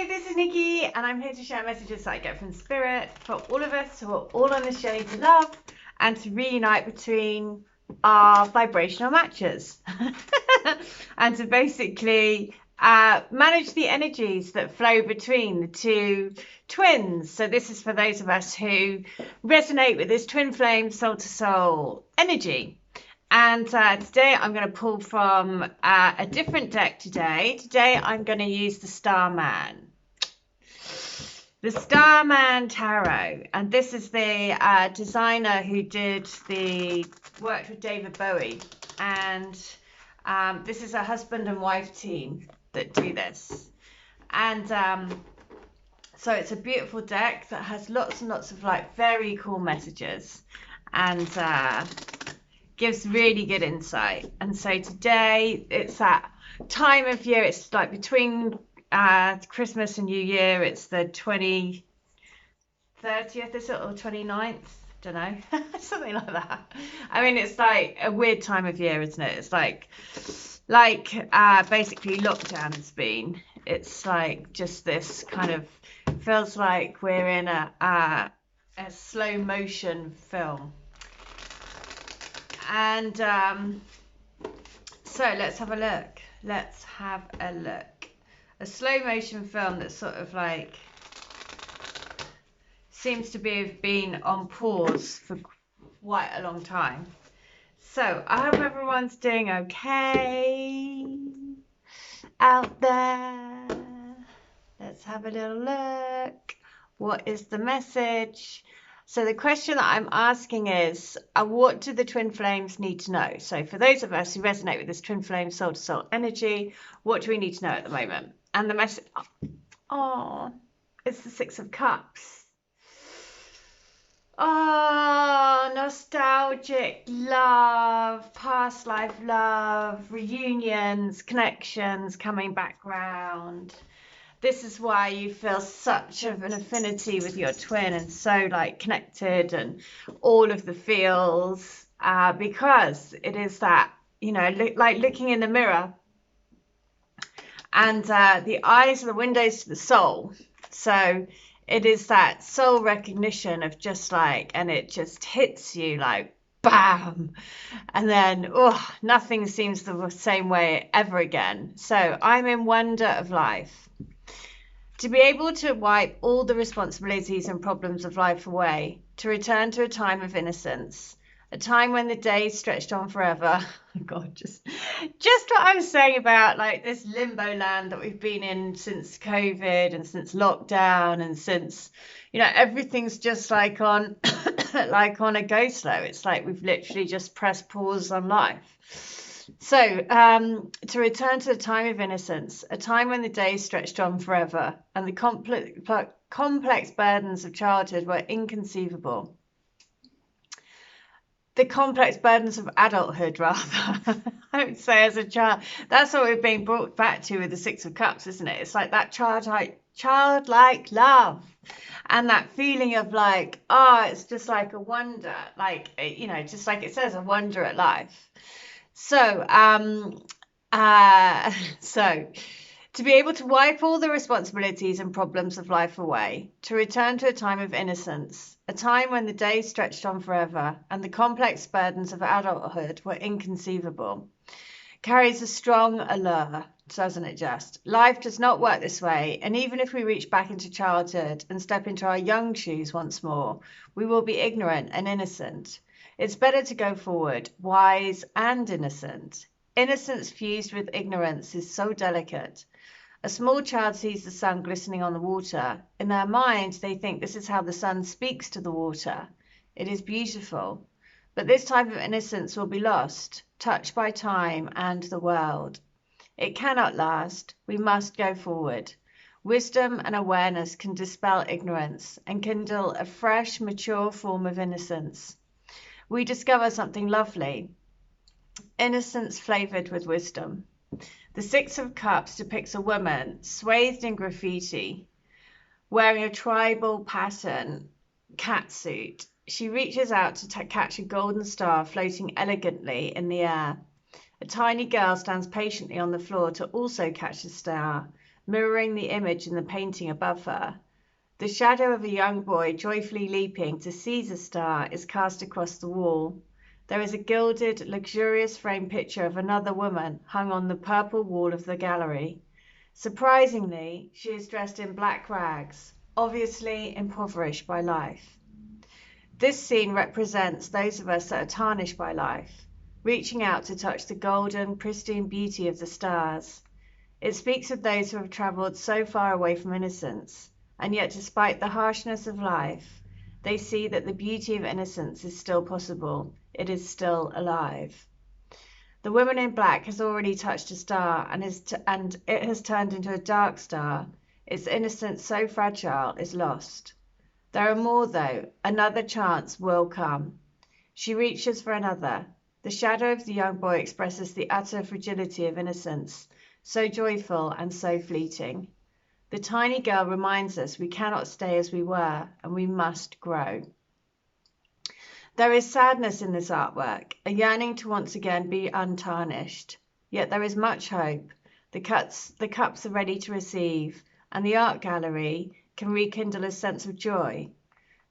Hello, this is Nikki, and I'm here to share messages that I get from Spirit for all of us who are all on this journey to love and to reunite between our vibrational matches and to basically manage the energies that flow between the two twins. So this is for those of us who resonate with this twin flame soul to soul energy. And today I'm going to pull from a different deck today. Today I'm going to use the Starman. The Starman Tarot. And this is the designer who worked with David Bowie. And this is a husband and wife team that do this. And so it's a beautiful deck that has lots and lots of like very cool messages. And gives really good insight. And so today it's that time of year, it's like between Christmas and New Year, it's the 30th, is it, or 29th? Don't know, something like that. I mean, it's like a weird time of year, isn't it? It's like basically lockdown has been. It's like just this kind of feels like we're in a slow motion film. And so let's have a look. A slow motion film that sort of like seems to have been on pause for quite a long time. So I hope everyone's doing okay out there. Let's have a little look. What is the message? So the question that I'm asking is, what do the twin flames need to know? So for those of us who resonate with this twin flame soul to soul energy, what do we need to know at the moment? And the message, it's the Six of Cups. Oh, nostalgic love, past life love, reunions, connections coming back round. This is why you feel such of an affinity with your twin and so like connected and all of the feels, because it is that, you know, like looking in the mirror, and the eyes are the windows to the soul. So it is that soul recognition of just like, and it just hits you like bam, and then nothing seems the same way ever again. So I'm in wonder of life. To be able to wipe all the responsibilities and problems of life away, to return to a time of innocence, a time when the days stretched on forever. God, just what I was saying about like this limbo land that we've been in since COVID and since lockdown and since, you know, everything's just like on like on a go slow. It's like we've literally just pressed pause on life. So to return to a time of innocence, a time when the days stretched on forever and the complex burdens of childhood were inconceivable. The complex burdens of adulthood, rather, I would say, as a child. That's what we've been brought back to with the Six of Cups, isn't it? It's like that childlike love and that feeling of like, it's just like a wonder, like, you know, just like it says, a wonder at life. So, to be able to wipe all the responsibilities and problems of life away, to return to a time of innocence, a time when the days stretched on forever and the complex burdens of adulthood were inconceivable, carries a strong allure, doesn't it just? Life does not work this way, and even if we reach back into childhood and step into our young shoes once more, we will be ignorant and innocent. It's better to go forward, wise and innocent. Innocence fused with ignorance is so delicate. A small child sees the sun glistening on the water. In their mind, they think this is how the sun speaks to the water. It is beautiful. But this type of innocence will be lost, touched by time and the world. It cannot last. We must go forward. Wisdom and awareness can dispel ignorance and kindle a fresh, mature form of innocence. We discover something lovely, innocence flavored with wisdom. The Six of Cups depicts a woman swathed in graffiti, wearing a tribal pattern catsuit. She reaches out to catch a golden star floating elegantly in the air. A tiny girl stands patiently on the floor to also catch the star. mirroring the image in the painting above her. The shadow of a young boy joyfully leaping to seize a star is cast across the wall. There is a gilded, luxurious framed picture of another woman hung on the purple wall of the gallery. Surprisingly, she is dressed in black rags, obviously impoverished by life. This scene represents those of us that are tarnished by life, reaching out to touch the golden, pristine beauty of the stars. It speaks of those who have travelled so far away from innocence, and yet despite the harshness of life, they see that the beauty of innocence is still possible. It is still alive. The woman in black has already touched a star, and it has turned into a dark star. Its innocence, so fragile, is lost. There are more, though. Another chance will come. She reaches for another. The shadow of the young boy expresses the utter fragility of innocence, so joyful and so fleeting. The tiny girl reminds us we cannot stay as we were, and we must grow. There is sadness in this artwork, a yearning to once again be untarnished. Yet there is much hope. The cups are ready to receive, and the art gallery can rekindle a sense of joy.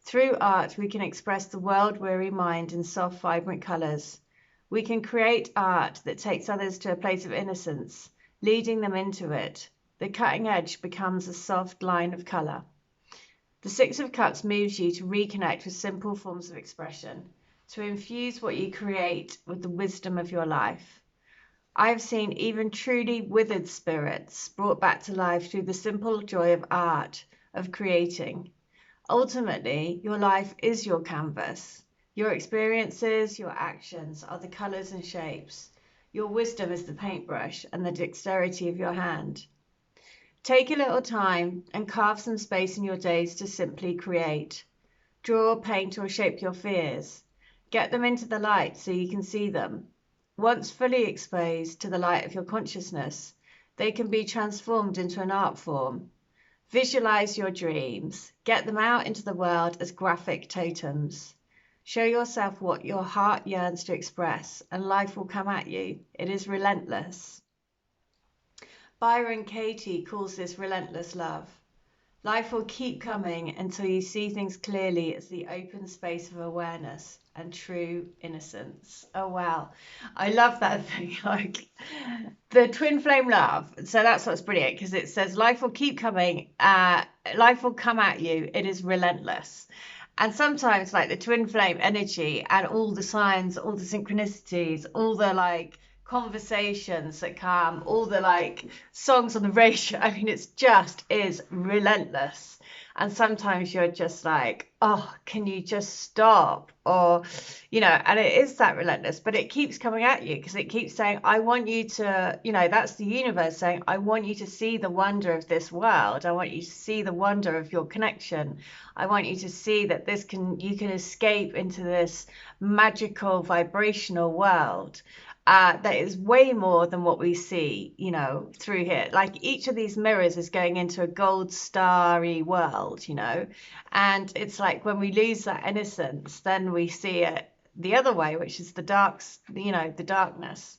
Through art, we can express the world-weary mind in soft, vibrant colours. We can create art that takes others to a place of innocence, leading them into it. The cutting edge becomes a soft line of colour. The Six of Cups moves you to reconnect with simple forms of expression, to infuse what you create with the wisdom of your life. I have seen even truly withered spirits brought back to life through the simple joy of art, of creating. Ultimately, your life is your canvas. Your experiences, your actions are the colours and shapes. Your wisdom is the paintbrush and the dexterity of your hand. Take a little time and carve some space in your days to simply create. Draw, paint, or shape your fears. Get them into the light so you can see them. Once fully exposed to the light of your consciousness, they can be transformed into an art form. Visualize your dreams. Get them out into the world as graphic totems. Show yourself what your heart yearns to express, and life will come at you. It is relentless. Byron Katie calls this relentless love. Life will keep coming until you see things clearly as the open space of awareness and true innocence. Oh, wow. I love that thing. Like the twin flame love. So that's what's brilliant, because it says life will keep coming. Life will come at you. It is relentless. And sometimes like the twin flame energy and all the signs, all the synchronicities, all the like conversations that come, all the like songs on the radio. I mean, it's just is relentless. And sometimes you're just like, oh, can you just stop? Or, you know, and it is that relentless, but it keeps coming at you because it keeps saying, I want you to, you know, that's the universe saying, I want you to see the wonder of this world. I want you to see the wonder of your connection. I want you to see that you can escape into this magical vibrational world. That is way more than what we see, you know, through here. Like each of these mirrors is going into a gold starry world, you know, and it's like when we lose that innocence, then we see it the other way, which is the the darkness.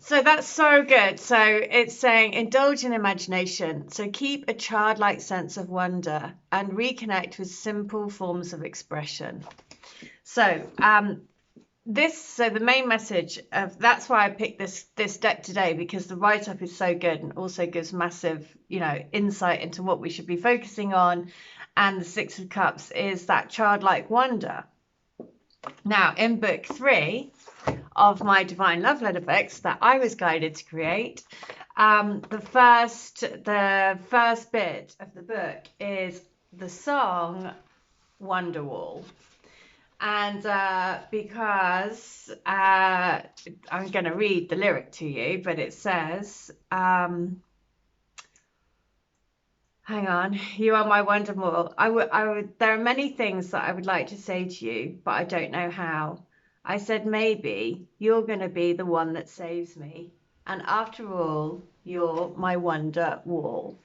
So that's so good. So it's saying indulge in imagination. So keep a childlike sense of wonder and reconnect with simple forms of expression. So, the main message of that's why I picked this deck today, because the write-up is so good and also gives massive, you know, insight into what we should be focusing on. And the Six of Cups is that childlike wonder. Now, in book 3 of my Divine Love Letter books that I was guided to create, the first bit of the book is the song Wonderwall. And because I'm going to read the lyric to you, but it says, hang on, you are my Wonderwall. There are many things that I would like to say to you, but I don't know how. I said, maybe you're going to be the one that saves me. And after all, you're my wonder wall.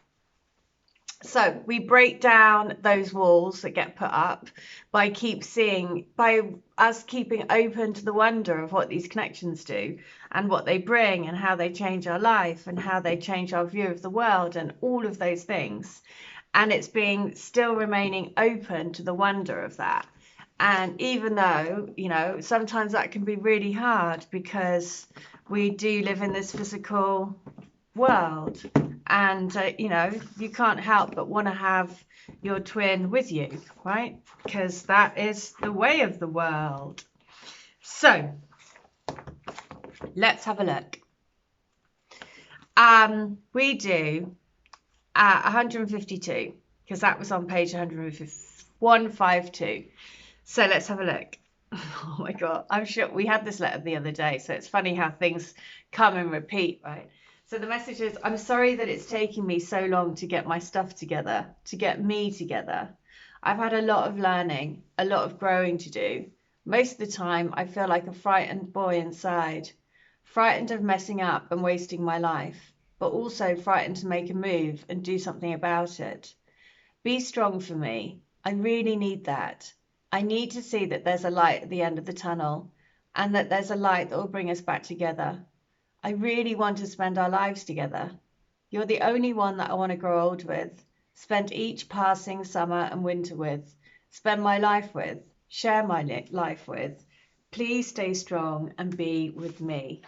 So we break down those walls that get put up by us keeping open to the wonder of what these connections do and what they bring and how they change our life and how they change our view of the world and all of those things. And it's being still remaining open to the wonder of that. And even though, sometimes that can be really hard because we do live in this physical world, and you can't help but want to have your twin with you, right? Because that is the way of the world. So let's have a look. We do 152 because that was on page 152. So let's have a look. Oh my God, I'm sure we had this letter the other day, so it's funny how things come and repeat, right? So the message is, I'm sorry that it's taking me so long to get my stuff together, to get me together. I've had a lot of learning, a lot of growing to do. Most of the time, I feel like a frightened boy inside, frightened of messing up and wasting my life, but also frightened to make a move and do something about it. Be strong for me. I really need that. I need to see that there's a light at the end of the tunnel and that there's a light that will bring us back together. I really want to spend our lives together. You're the only one that I want to grow old with, spend each passing summer and winter with, spend my life with, share my life with. Please stay strong and be with me.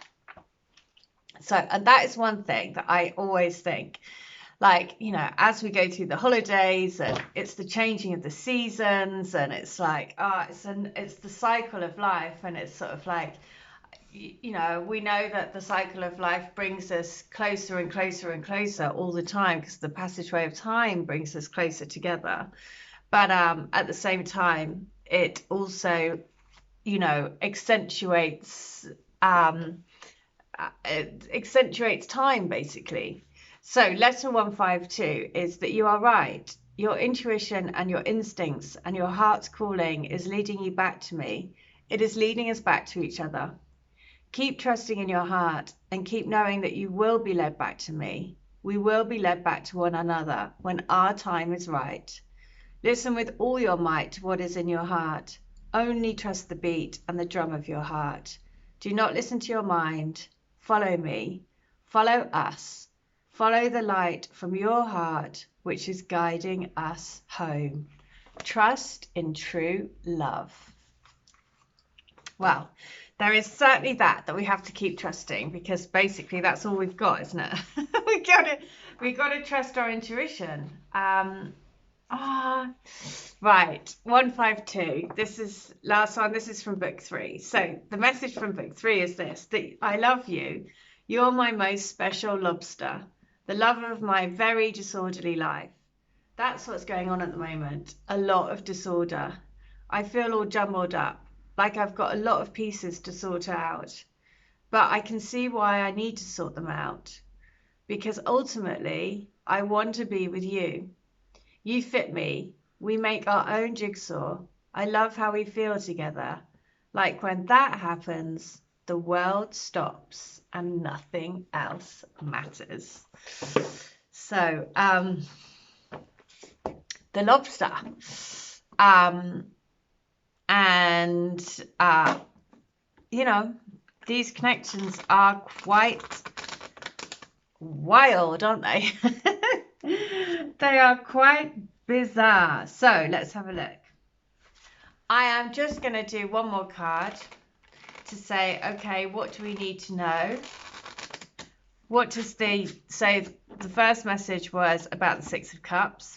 So, and that is one thing that I always think, like, as we go through the holidays and it's the changing of the seasons and it's like, it's the cycle of life, and it's sort of like, we know that the cycle of life brings us closer and closer and closer all the time because the passageway of time brings us closer together. But at the same time, it also, accentuates time, basically. So letter 152 is that you are right. Your intuition and your instincts and your heart's calling is leading you back to me. It is leading us back to each other. Keep trusting in your heart and keep knowing that you will be led back to me. We will be led back to one another when our time is right. Listen with all your might to what is in your heart. Only trust the beat and the drum of your heart. Do not listen to your mind. Follow me. Follow us. Follow the light from your heart, which is guiding us home. Trust in true love. Well, there is certainly that we have to keep trusting, because basically that's all we've got, isn't it? we got to trust our intuition. Right, 152. This is last one. This is from book 3. So the message from book 3 is this: that I love you. You're my most special lobster, the love of my very disorderly life. That's what's going on at the moment. A lot of disorder. I feel all jumbled up, like I've got a lot of pieces to sort out. But I can see why I need to sort them out. Because ultimately, I want to be with you. You fit me. We make our own jigsaw. I love how we feel together. Like when that happens, the world stops and nothing else matters. So, the lobster. These connections are quite wild, aren't they? They are quite bizarre. So let's have a look. I am just going to do one more card to say, okay, what do we need to know? What does the first message was about the Six of Cups.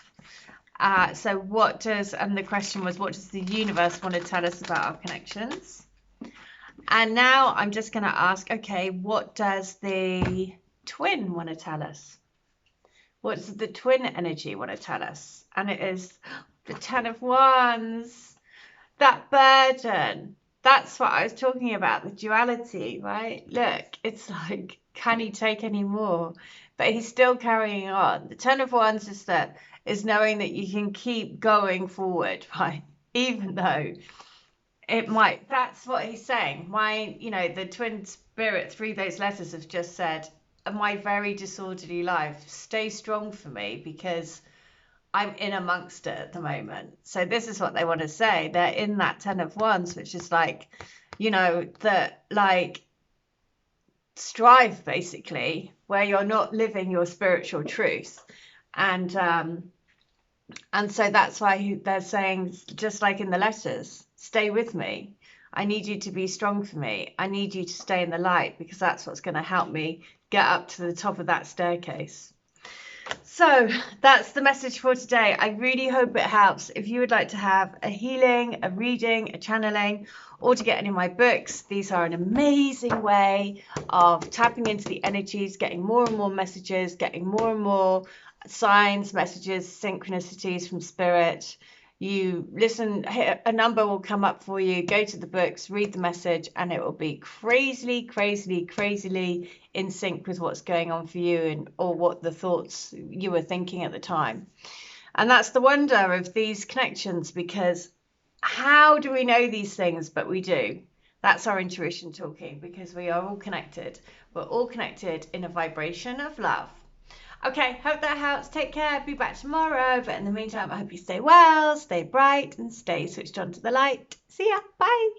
And the question was, what does the universe want to tell us about our connections? And now I'm just going to ask, okay, what does the twin want to tell us? What does the twin energy want to tell us? And it is the 10 of Wands, that burden. That's what I was talking about, the duality, right? Look, it's like, can he take any more? But he's still carrying on. The 10 of Wands is knowing that you can keep going forward, right? Even though it might, that's what he's saying. The twin spirit through those letters have just said, my very disorderly life, stay strong for me, because I'm in amongst it at the moment. So this is what they want to say. They're in that 10 of Wands, which is like, you know, that like strive basically, where you're not living your spiritual truth. And so that's why they're saying, just like in the letters, stay with me. I need you to be strong for me. I need you to stay in the light, because that's what's going to help me get up to the top of that staircase. So that's the message for today. I really hope it helps. If you would like to have a healing, a reading, a channeling, or to get any of my books, these are an amazing way of tapping into the energies, getting more and more messages, getting more and more signs, messages, synchronicities from spirit. You listen, a number will come up for you, go to the books, read the message, and it will be crazily, crazily, crazily in sync with what's going on for you, and or what the thoughts you were thinking at the time. And that's the wonder of these connections, because how do we know these things? But we do. That's our intuition talking, because we are all connected. We're all connected in a vibration of love. Okay, hope that helps. Take care. Be back tomorrow. But in the meantime, I hope you stay well, stay bright, and stay switched on to the light. See ya. Bye.